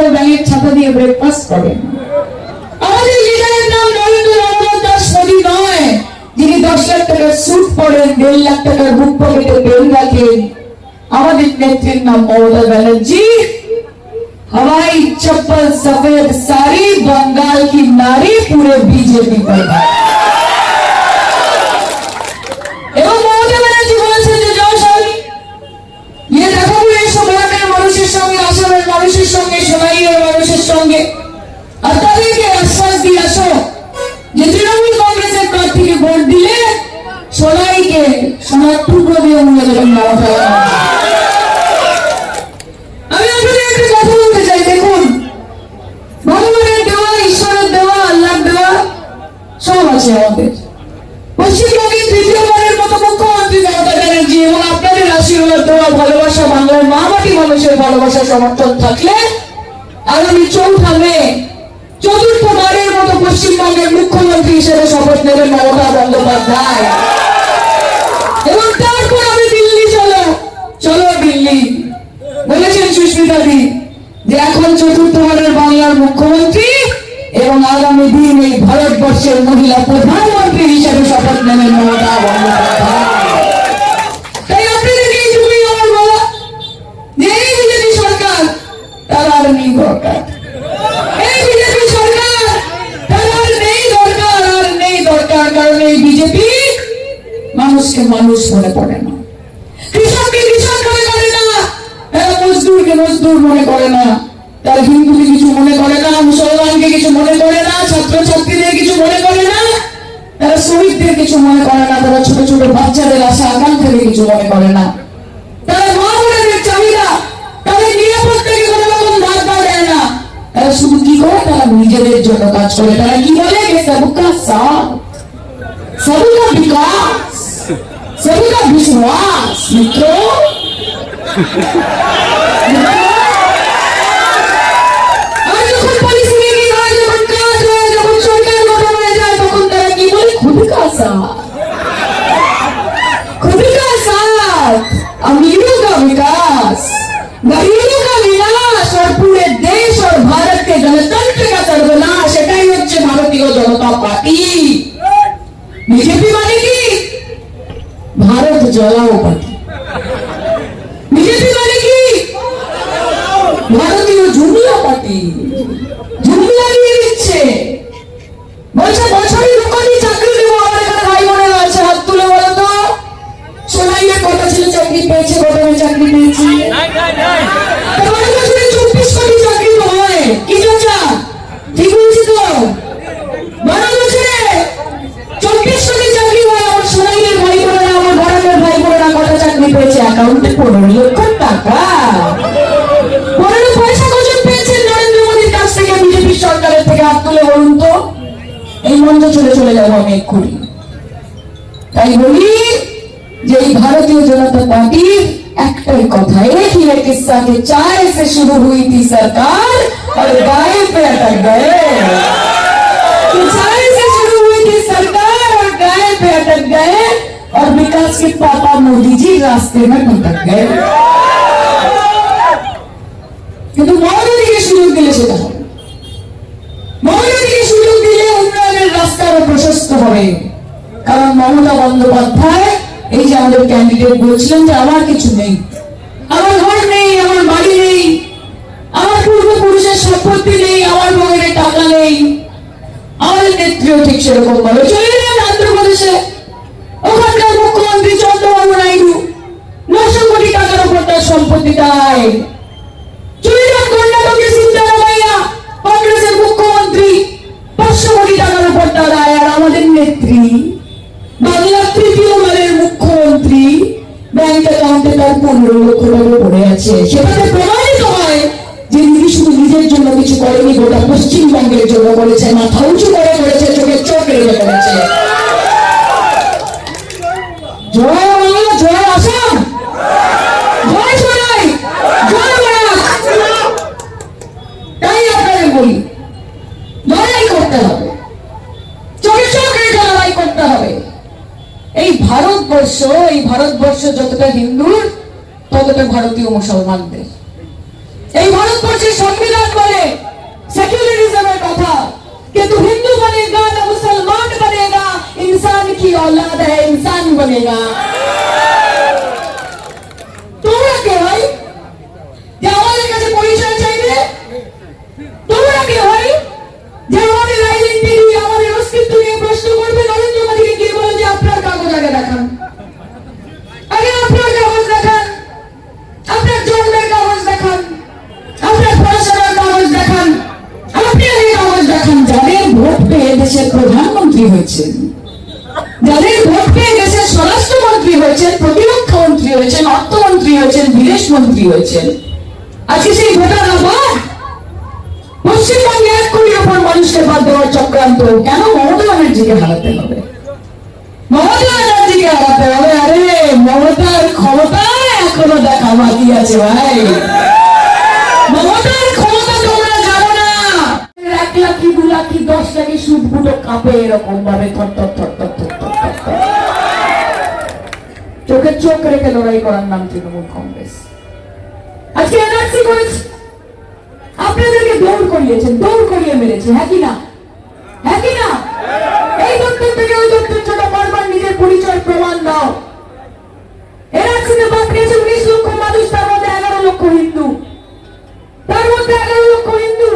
বড় ব্যাঙের ছাতা দিয়ে ব্রেকফাস্ট করেন। আমাদের লিডারের নাম নরেন্দ্র দাস মোদী নয়, যিনি 10 লাখ টাকার স্যুট পরেন, 1.5 লাখ টাকার বুক পকেটে পেন রাখেন। আমাদের নেত্রীর নাম মমতা ব্যানার্জি। हवाई चप्पल सफेद साड़ी बंगाल की नारी पूरे बीजेपी पर। এবং মমতা ব্যানার্জি বলেছেন যে জয়শালী ये দেখাবো এইসব এলাকার মানুষের সঙ্গে, আসামের মানুষের সঙ্গে, সোনাইয়ের মানুষের সঙ্গে, আর তাদেরকে আশ্বাস দিয়ে আসো যে তৃণমূল কংগ্রেসের প্রার্থীকে ভোট দিলে সোনাইকে সোনার টুকরো দিয়ে উড়িয়ে দেবেন মমতা। আমি আপনাদের একটা কথা বলতে চাই, দেখুন ভগবানের দেওয়া, ঈশ্বরের দেওয়া, আল্লাহর দেওয়া সব আছে আমাদের। পশ্চিমবঙ্গের তৃতীয়বারের মতো মুখ্যমন্ত্রী মমতা ব্যানার্জি এবং আপনাদের আশীর্বাদ দেওয়া, ভালোবাসা, বাংলার মা মাটি মানুষের ভালোবাসা সমর্থন থাকলে আগামী 4 মে চতুর্থবারের মতো পশ্চিমবঙ্গের মুখ্যমন্ত্রী হিসেবে শপথ নেবেন মমতা বন্দ্যোপাধ্যায়। এবং তারপর আমি দিল্লি চলো দিল্লি বলেছেন সুস্মিতাদি যে এখন চতুর্থবারের বাংলার মুখ্যমন্ত্রী এবং আগামী দিন এই ভারতবর্ষের মহিলা প্রধানমন্ত্রী হিসেবে শপথ নেবেন মমতা বন্দ্যোপাধ্যায়। তাই আপনাদেরকে এইটুকুই আমার বলা যে এই বিজেপি সরকার তার আর নেই দরকার, এই বিজেপি সরকার তার আর নেই দরকার, কারণ এই বিজেপি মানুষকে মানুষ মনে পড়ে না, কৃষককে কৃষক মনে করে না, তারা মজদুরকে মজদুর মনে করে না, তারা হিন্দুকে কিছু মনে করে না, মুসলমানকে কিছু মনে করে না, ছাত্র ছাত্রীদের কিছু মনে করে না, তারা শ্রমিকদের কিছু মনে করে না, তারা ছোট ছোট বাচ্চাদের আশা আকাঙ্ক্ষাকে কিছু মনে করে না, তারা মা বোনেদের চাহিদা, তাদের নিরাপত্তাকে কোনো রকম বাধা দেয় না। তারা শুধু কি করে, তারা নিজেদের জন্য কাজ করে। তারা কি বলে, সবকা সাথ, সবকা বিকাশ, সবকা বিশ্বাস। মিত্র अमीरों का विकास, गरीबों का विनाश और पूरे देश और भारत के गणतंत्र का सर्वनाश, এটাই হচ্ছে ভারতীয় জনতা পার্টি। বিজেপি মানে কি? ভারত জ্বালাও পার্টি। বিজেপি মানে কি? ভারতীয় জুমলা পার্টি। জুমলা দিয়ে দিচ্ছে, বলছে বছরে দোকানি চাকরি দেবো। আমার এখানে ভাই বোনেরা আছে, হাত তুলে বলো তো সোনাইয়ের কটা ছেলে চাকরি পেয়েছে, কটা মেয়ে চাকরি পেয়েছে? 24 কোটি চাকরি তো হয়। কি চাচা ঠিক বলছি তো? 12 বছরে 24 কোটি চাকরি হয়। আমার সোনাইয়ের ভাই বোনেরা, আমার বড়ানের ভাই বোনেরা কটা চাকরি পেয়েছে? অ্যাকাউন্টে 15 লক্ষ টাকা। 15 পয়সা কজন পেয়েছেন নরেন্দ্র মোদীর কাছ থেকে, বিজেপি সরকারের থেকে? হাত তুলে বলুন তো। এই মঞ্চ চলে যাবো আমি এক্ষুনি। তাই বলি যে এই भारतीय जनता पार्टी একটাই কথা, एक ही किस्सा के चाय से शुरू हुई थी सरकार और गाय पे अटक गए। चाय से शुरू हुई थी सरकार और गाय पे अटक गए और विकास के पापा मोदी जी रास्ते में भटक गए। কিন্তু মমতা দিকে সুযোগ দিলে সেটা হবে, মমতা দিকে সুযোগ দিলে উন্নয়নের রাস্তা আরো প্রশস্ত হবে। কারণ মমতা বন্দ্যোপাধ্যায় এই যে আমাদের ক্যান্ডিডেট বলছিলেন যে আমার কিছু নেই, আমার ঘর নেই, আমার বাড়ি নেই, আমার পূর্বপুরুষের সম্পত্তি নেই, আমার পকেটে টাকা নেই। আমাদের নেত্রীও ঠিক সেরকম বলে। চলে গেলেন আন্ধ্রপ্রদেশে, ওখানকার মুখ্যমন্ত্রী চন্দ্রবাবু নাইডু 900 কোটি টাকার উপর তার সম্পত্তিটা আয়। চলে যান কর্ণাটকের সিদ্ধারামাইয়া, কংগ্রেসের মুখ্যমন্ত্রী, 500 কোটি টাকার উপর তার আয়। আর আমাদের নেত্রী বাংলার তৃতীয়বারের মুখ্যমন্ত্রী, ব্যাংক অ্যাকাউন্টে তার 15 লক্ষ টাকা পড়ে আছে। সেটাতে প্রমাণিত হয় যে তিনি শুধু নিজের জন্য কিছু করেনি, গোটা পশ্চিমবঙ্গের জন্য করেছে। মাথা উঁচু করে করেছে, চোখে চোখ রেখে করেছে। জয় বাংলা, জয় আসাম, জয় সোনাই, জয় বারাক। তাই আপনাদের বলি, লড়াই করতে হবে, চোখে চোখ রেখে লড়াই করতে হবে। এই ভারতবর্ষ যতটা হিন্দুর ততটা ভারতীয় মুসলমানদের। এই ভারতবর্ষের সংবিধান বলে सेक्युलरिज्म कथा, किंतु हिंदू बनेगा ना मुसलमान बनेगा, इंसान की औलाद है, इंसान बनेगा। তোমরা কে ভাই যে আমাদের কাছে পরিচয় চাইবে? তোমরা কে ভাই যে আমাদের আইডেন্টিটি, আমাদের অস্তিত্ব নিয়ে প্রশ্ন করবে? নরেন্দ্র মোদীকে গিয়ে বলো যে আপনার কাগজ আগে দেখান, আগে আপনার কাগজ দেখান, আপনার জন্মের কাগজ দেখান, আপনার পড়াশোনার কাগজ দেখান, আপনি আগে কাগজ দেখান। যাদের ভোট পেয়ে দেশের প্রধানমন্ত্রী হয়েছেন, যাদের ভোট পেয়ে দেশের স্বরাষ্ট্রমন্ত্রী হয়েছেন, প্রতিরক্ষা মন্ত্রী হয়েছেন, অর্থমন্ত্রী হয়েছেন, বিদেশ মন্ত্রী হয়েছেন, আজকে সেই ভোটার আবার পশ্চিমবঙ্গে 1 কোটির উপর মানুষকে বাদ দেওয়ার চক্রান্ত কেন? মমতা ব্যানার্জিকে হারাতে হবে, মমতা ব্যানার্জিকে হারাতে হবে। আরে মমতার ক্ষমতা এখনো দেখা বাকি আছে ভাই, মমতার ক্ষমতা তোমরা জানো না। 1 লাখি 2 লাখি 10 লাখি সুদ গুলো কাঁপে এরকম ভাবে থর থর থর থর থর থর থর। চোখে চোখ রেখে লড়াই করার নাম তৃণমূল কংগ্রেস। আজকে এনআরসি করেছে, আপনাদেরকে দৌড় করিয়েছেন, দৌড় করিয়ে মেরেছে, হ্যাঁ কি না? হ্যাঁ কি না? এই দপ্তর থেকে ওই দপ্তর ছোট বারবার নিজের পরিচয় প্রমাণ দাও। এনআরসিতে বাদ দিয়েছে 19 লক্ষ মানুষ, তার মধ্যে 11 লক্ষ হিন্দু, তার মধ্যে 11 লক্ষ হিন্দু।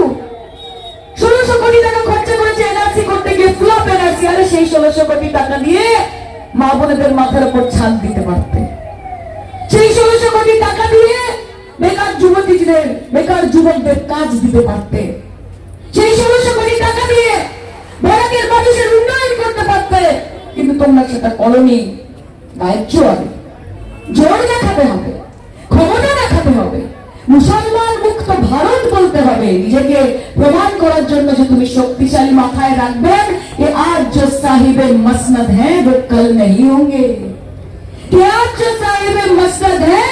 1600 কোটি টাকা খরচা করেছে এনআরসি করতে গিয়ে, ফ্লপ এনআরসি। আরে সেই 1600 কোটি টাকা দিয়ে মা বোনেদের মাথার উপর ছাদ দিতে পারতে, সেই 1600 কোটি টাকা দিয়ে বেকার যুবতীদের, বেকার যুবকদের কাজ দিতে পারতে, সেই 1600 কোটি টাকা দিয়ে বরাকের মানুষের উন্নয়ন করতে পারতে। কিন্তু তোমরা সেটা করনি। গায়ের জোর দেখাতে হবে, ক্ষমতা দেখাতে হবে, মুসলমান মুক্ত ভারত বলতে হবে, নিজেকে প্রমাণ করার জন্য যে তুমি শক্তিশালী। মাথায় রাখবেন যে আজ जो साहिब मसनद है वो कल नहीं होंगे, कि आज जो साहिब मसनद है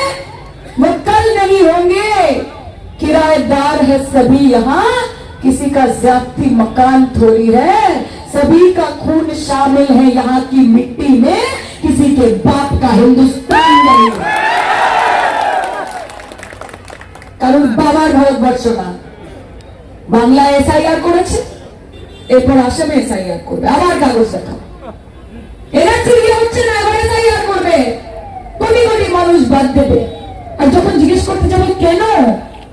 वो कल नहीं होंगे। किराएदार है सभी यहाँ, किसी का ज्यादती मकान थोड़ी है, सभी का खून शामिल है यहाँ की मिट्टी में, किसी के बाप का हिंदुस्तान नहीं। কারণ বাবার ভারতবর্ষ না। বাংলা এসআইআর করেছে, এরপর আসামে এসআইআর করবে, আবার কাগজ দেখাও। এনআরসি দিয়ে হচ্ছে না, এবার এসআইআর করবে, কোটি কোটি মানুষ বাদ দেবে। আর যখন জিজ্ঞেস করতে যাবে কেন,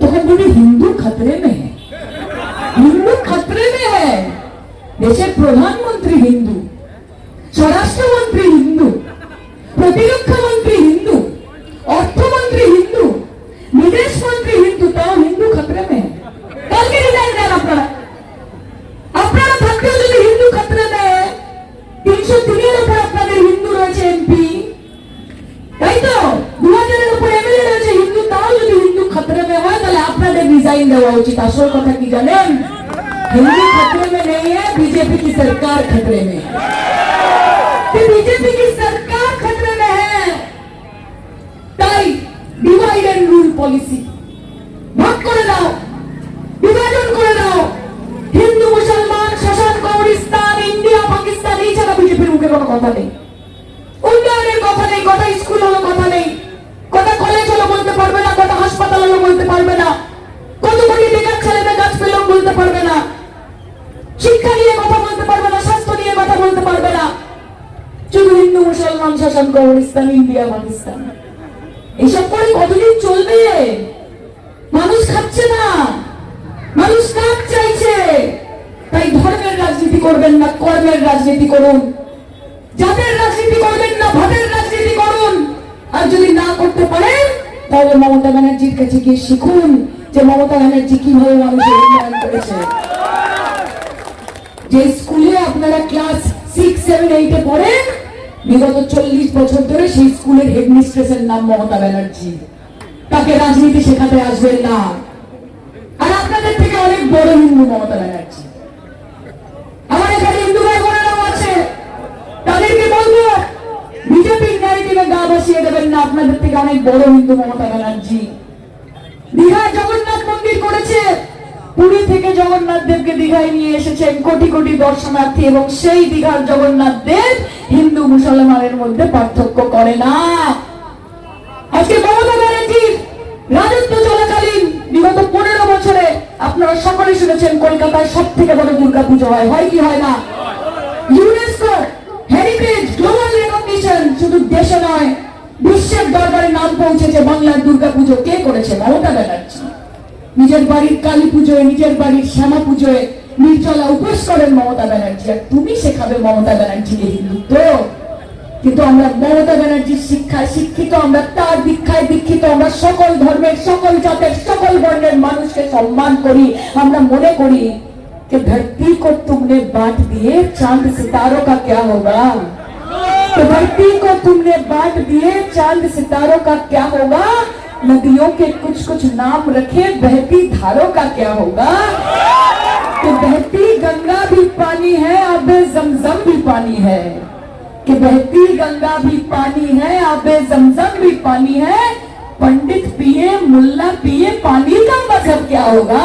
তখন বলি হিন্দু খতরে মে হ্যায়, হিন্দু খতরে মে হ্যায়। দেশের প্রধানমন্ত্রী হিন্দু, স্বরাষ্ট্রমন্ত্রী হিন্দু, প্রতিরক্ষা মন্ত্রী হিন্দু, অর্থমন্ত্রী হিন্দু, বিদেশ মন্ত্রী হিন্দু, তাও হিন্দু খতরে মে। কালকে রিজাইন দেন আপনারা। আপনারা থাকতেও যদি হিন্দু খতরে দেয়, 303-এর উপর আপনাদের হিন্দু রয়েছে এমপি, তাই তো 2000-এর উপর এমএলএ রয়েছে হিন্দু, তাও যদি হিন্দু খতরে মে হয়, তাহলে আপনাদের রিজাইন দেওয়া উচিত। আসল কথা কি জানেন? हिंदू खतरे में नहीं है, बीजेपी की सरकार खतरे में है। बीजेपी की सरकार खतरे में है। তাই ডিভাইড এন্ড রুল পলিসি ভাগ করে দাও, বিভাজন করে দাও। হিন্দু মুসলমান শাসন, কবরিস্তান, ইন্ডিয়া পাকিস্তান, এই ছাড়া বিজেপির মুখে কোনো কথা নেই। উন্নয়নের কথা নেই, কথা স্কুল হলো কথা নেই, কথা কলেজ হলো বলতে পারবে না, কথা হাসপাতাল হলো বলতে পারবে না, কত কোটি বেকার ছেলেদের কাজ পেল বলতে পারবে না, শিক্ষা নিয়ে কথা বলতে পারবে না, স্বাস্থ্য নিয়ে কথা বলতে পারবে না। শুধু হিন্দু মুসলমান শাসন, কবরিস্তান, ইন্ডিয়া পাকিস্তান। এইসব করে কতদিন চলবে? মানুষ খাচ্ছে না, মানুষ কাজ চাইছে। তাই ধর্মের রাজনীতি করবেন না, কর্মের রাজনীতি করুন। জাতের রাজনীতি করবেন না, ভোটের রাজনীতি করুন। আর যদি না করতে পারেন, তাহলে মমতা ব্যানার্জির কাছে গিয়ে শিখুন যে মমতা ব্যানার্জি কিভাবে মানুষের উন্নয়ন করেছে। যে স্কুলে আপনারা ক্লাস 6, 7, 8-এ পড়েন, বিগত 40 বছর ধরে সেই স্কুলের হেডমিস্ট্রেসের নাম মমতা ব্যানার্জি। তাকে রাজনীতি শেখাতে আসবেন না। আর আপনাদের থেকে অনেক বড় হিন্দু মমতা ব্যানার্জি। আমার এখানে হিন্দু ভাই বোনেরাও আছে, তাদেরকে বলবো বিজেপির ন্যারেটিভে গা বসিয়ে দেবেন না। আপনাদের থেকে অনেক বড় হিন্দু মমতা ব্যানার্জি। দীঘায় জগন্নাথ মন্দির করেছে, পুরী থেকে জগন্নাথ দেবকে দীঘায় নিয়ে এসেছেন কোটি কোটি দর্শনার্থী, এবং সেই দীঘার জগন্নাথ দেব হিন্দু মুসলমানের মধ্যে পার্থক্য করে না। আজকে মমতা ব্যানার্জির রাজত্ব চলাকালীন বিগত 15 বছরে আপনারা সকলে শুনেছেন বলেছেন কলকাতায় সব থেকে বড় দুর্গাপুজো হয় কি হয় না? ইউনেস্কো হেরিটেজ গ্লোবাল রেকগনিশন শুধু দেশে নয় বিশ্বের দরবারে নাম পৌঁছেছে বাংলার দুর্গাপুজো কে করেছে? মমতা ব্যানার্জি। নিজের বাড়ির কালী পুজোয়, নিজের বাড়ির শ্যামা পুজোয় নির্জলা উপোস করেন মমতা ব্যানার্জি, আর তুমি শেখাবে মমতা ব্যানার্জিকে হিন্দুত্ব? কিন্তু আমরা মমতা ব্যানার্জির শিক্ষায় শিক্ষিত, আমরা তার দীক্ষায় দীক্ষিত, আমরা সকল ধর্মের, সকল জাতের, সকল বর্ণের মানুষকে সম্মান করি। আমরা মনে করি कि धरती को तुमने बांट दिए, चांद सितारों का क्या होगा? तो धरती को तुमने बांट दिए, चांद सितारों का क्या होगा? नदियों के कुछ कुछ नाम रखे, बहती धारों का क्या होगा? तो बहती गंगा भी पानी है, आबे जमजम भी पानी है। कि बहती गंगा भी पानी है, आबे जमजम भी पानी है। पंडित पिए, मुल्ला पिए, पानी का मजहब क्या होगा?